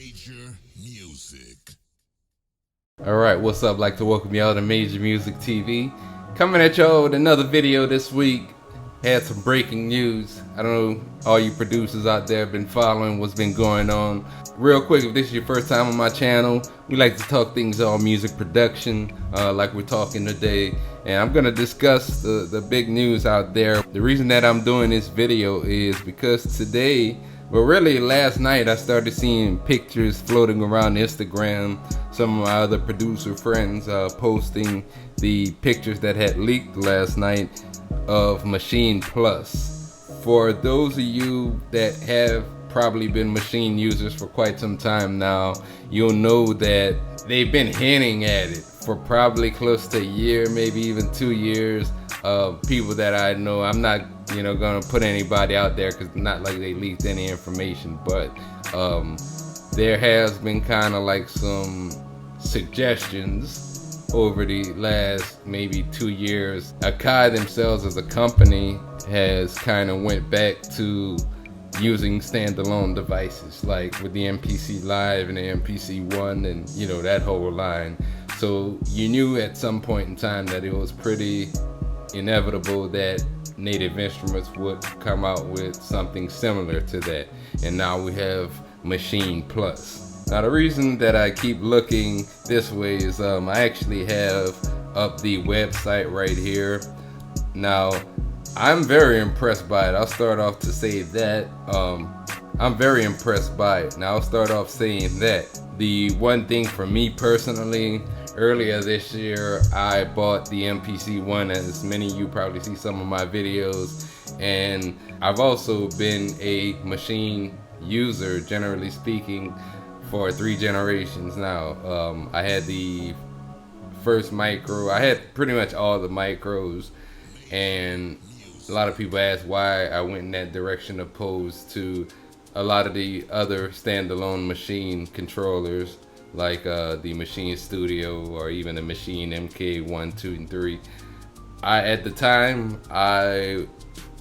Major Music. Alright, what's up? I'd like to welcome y'all to Major Music TV. Coming at y'all with another video this week. Had some breaking news. I don't know, all you producers out there have been following what's been going on. Real quick, if this is your first time on my channel, we like to talk things all music production, like we're talking today. And I'm gonna discuss the big news out there. The reason that I'm doing this video is because today, well really last night, I started seeing pictures floating around Instagram. Some of my other producer friends posting the pictures that had leaked last night of Maschine Plus. For those of you that have probably been Maschine users for quite some time now, you'll know that they've been hinting at it for probably close to a year, maybe even 2 years. People that I know, I'm not gonna put anybody out there because not like they leaked any information, but there has been kind of like some suggestions over the last maybe 2 years. Akai themselves as a company has kind of went back to using standalone devices, like with the MPC Live and the MPC One and that whole line. So you knew at some point in time that it was pretty inevitable that Native Instruments would come out with something similar to that. And now we have Maschine Plus. Now the reason that I keep looking this way is I actually have up the website right here. Now I'm very impressed by it. I'll start off to say that I'm very impressed by it. Now I'll start off saying that the one thing for me personally, earlier this year I bought the MPC One, as many of you probably see some of my videos, and I've also been a Maschine user, generally speaking, for 3 generations now. I had the first micro, I had pretty much all the micros, and a lot of people ask why I went in that direction opposed to a lot of the other standalone Maschine controllers, like the Maschine Studio or even the Maschine MK1, 2, and 3. At the time I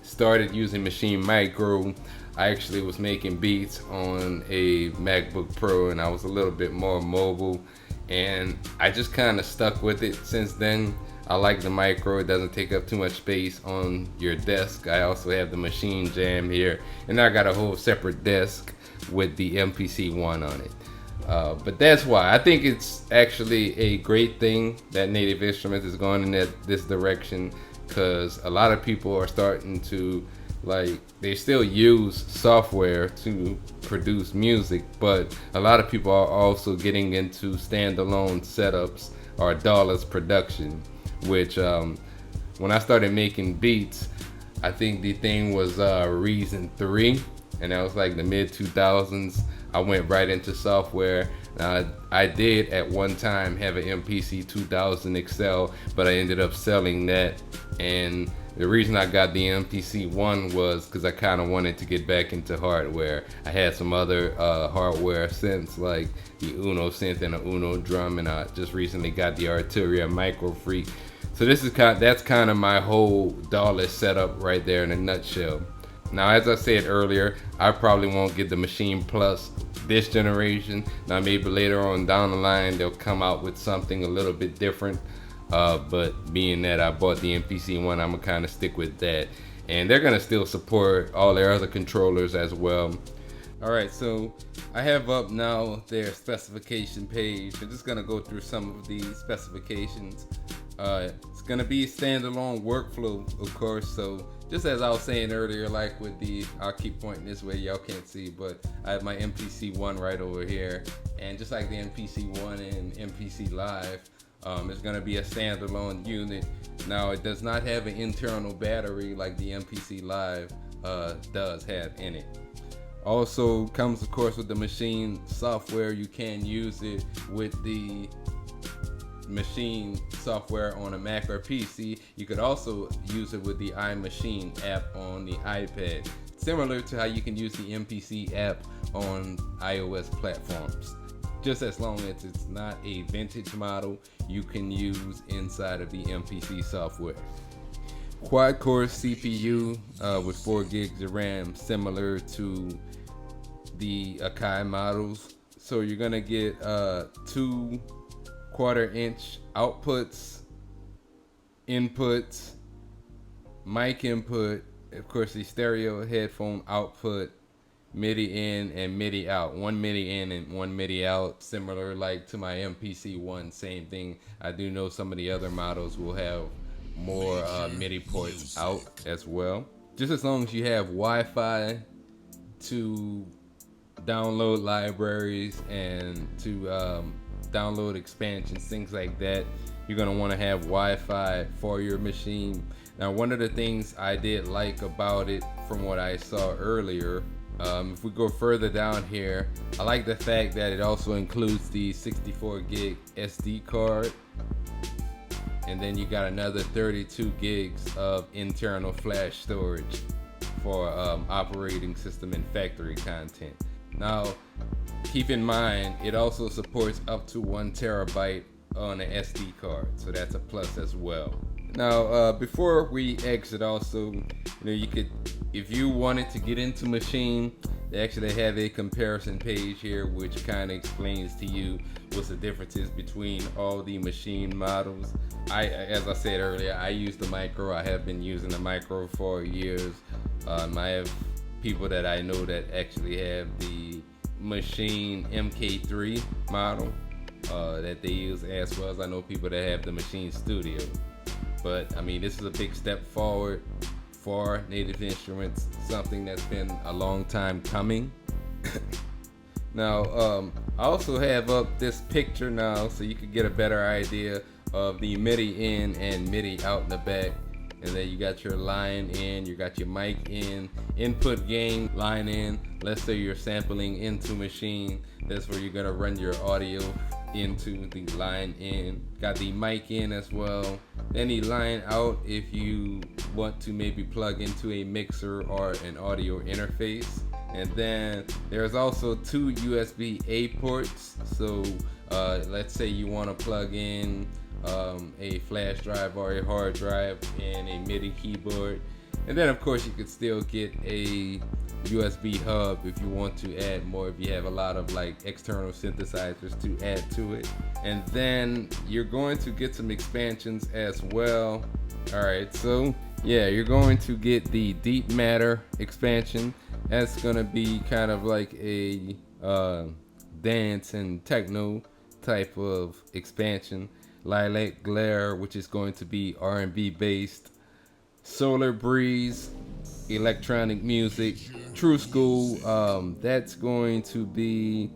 started using Maschine Micro, I actually was making beats on a MacBook Pro, and I was a little bit more mobile, and I just kind of stuck with it since then. I like the Micro, it doesn't take up too much space on your desk. I also have the Maschine Jam here, and I got a whole separate desk with the MPC One on it. But that's why I think it's actually a great thing that Native Instruments is going in this direction, because a lot of people are starting to, like, they still use software to produce music, but a lot of people are also getting into standalone setups or DAWless production, which when I started making beats, I think the thing was Reason 3, and that was like the mid 2000s. I went right into software. I did at one time have an MPC 2000 XL, but I ended up selling that, and the reason I got the MPC One was because I kind of wanted to get back into hardware. I had some other hardware synths like the Uno synth and the Uno drum, and I just recently got the Arturia Micro Freak. So that's kind of my whole DAWless setup right there in a nutshell. Now, as I said earlier, I probably won't get the Maschine Plus this generation. Now maybe later on down the line they'll come out with something a little bit different. But being that I bought the MPC One, I'm gonna kind of stick with that. And they're gonna still support all their other controllers as well. Alright, so I have up now their specification page. I'm just gonna go through some of the specifications. It's gonna be standalone workflow, of course. So just as I was saying earlier, like with the, I'll keep pointing this way, y'all can't see, but I have my MPC One right over here. And just like the MPC One and MPC Live, it's going to be a standalone unit. Now, it does not have an internal battery like the MPC Live does have in it. Also comes, of course, with the Maschine software. You can use it with the Maschine software on a Mac or PC. You could also use it with the iMaschine app on the iPad, similar to how you can use the MPC app on iOS platforms. Just as long as it's not a vintage model, you can use inside of the MPC software. Quad-core CPU with 4 gigs of RAM, similar to the Akai models. So you're gonna get 2 1/4-inch outputs, inputs, mic input, of course the stereo headphone output, MIDI in and MIDI out. 1 MIDI in and 1 MIDI out, similar like to my MPC-1, same thing. I do know some of the other models will have more MIDI ports out as well. Just as long as you have Wi-Fi to download libraries and to download expansions, things like that, you're going to want to have Wi-Fi for your machine. Now, one of the things I did like about it from what I saw earlier, if we go further down here, I like the fact that it also includes the 64 gig SD card, and then you got another 32 gigs of internal flash storage for operating system and factory content. Now, keep in mind, it also supports up to 1 terabyte on an SD card, so that's a plus as well. Now, before we exit, also, you could, if you wanted to get into Maschine, they actually have a comparison page here, which kind of explains to you what's the differences between all the Maschine models. As I said earlier, I use the micro. I have been using the micro for years. I have people that I know that actually have the Maschine MK3 model that they use, as well as I know people that have the Maschine Studio. But I mean, this is a big step forward for Native Instruments, something that's been a long time coming. Now, I also have up this picture now so you can get a better idea of the MIDI in and MIDI out in the back. And then you got your line in, you got your mic in, input gain, line in. Let's say you're sampling into Maschine. That's where you're gonna run your audio into the line in. Got the mic in as well. Then the line out if you want to maybe plug into a mixer or an audio interface. And then there's also 2 USB-A ports. So let's say you want to plug in a flash drive or a hard drive and a MIDI keyboard. And then of course you could still get a USB hub if you want to add more, if you have a lot of like external synthesizers to add to it. And then you're going to get some expansions as well. Alright, so yeah, you're going to get the Deep Matter expansion. That's gonna be kind of like a dance and techno type of expansion. Lilac Glare, which is going to be R&B based. Solar Breeze, electronic music. True School, that's going to be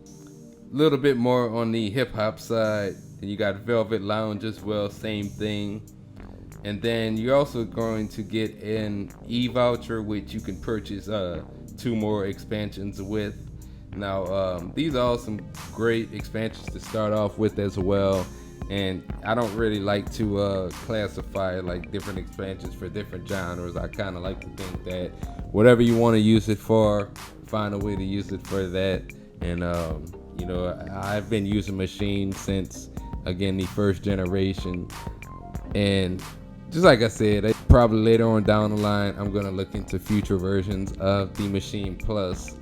a little bit more on the hip hop side. And you got Velvet Lounge as well, same thing. And then you're also going to get an e-voucher, which you can purchase 2 more expansions with. Now, these are all some great expansions to start off with as well. And I don't really like to classify like different expansions for different genres. I kind of like to think that whatever you want to use it for, find a way to use it for that. And I've been using Maschine since, again, the first generation. And just like I said, probably later on down the line, I'm gonna look into future versions of the Maschine Plus.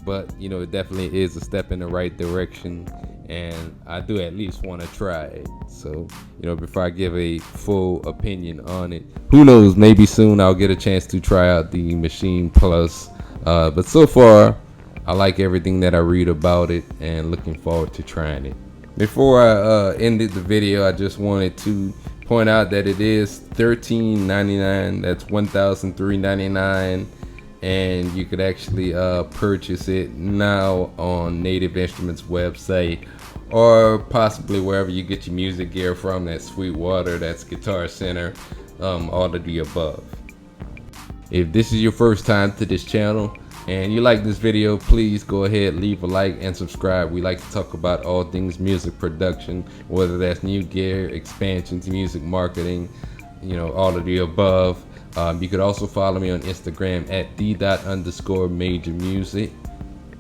But it definitely is a step in the right direction, and I do at least want to try it. So before I give a full opinion on it, who knows, maybe soon I'll get a chance to try out the Maschine Plus. But so far, I like everything that I read about it and looking forward to trying it. Before I ended the video, I just wanted to point out that it is $13.99. That's $1,399. And you could actually purchase it now on Native Instruments website, or possibly wherever you get your music gear from. That's Sweetwater, that's Guitar Center, all of the above. If this is your first time to this channel and you like this video, please go ahead, leave a like and subscribe. We like to talk about all things music production, whether that's new gear, expansions, music marketing, all of the above. You could also follow me on Instagram at d._majormusic.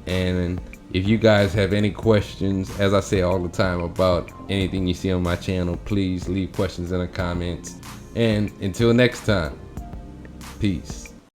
And if you guys have any questions, as I say all the time about anything you see on my channel, please leave questions in the comments. And until next time, peace.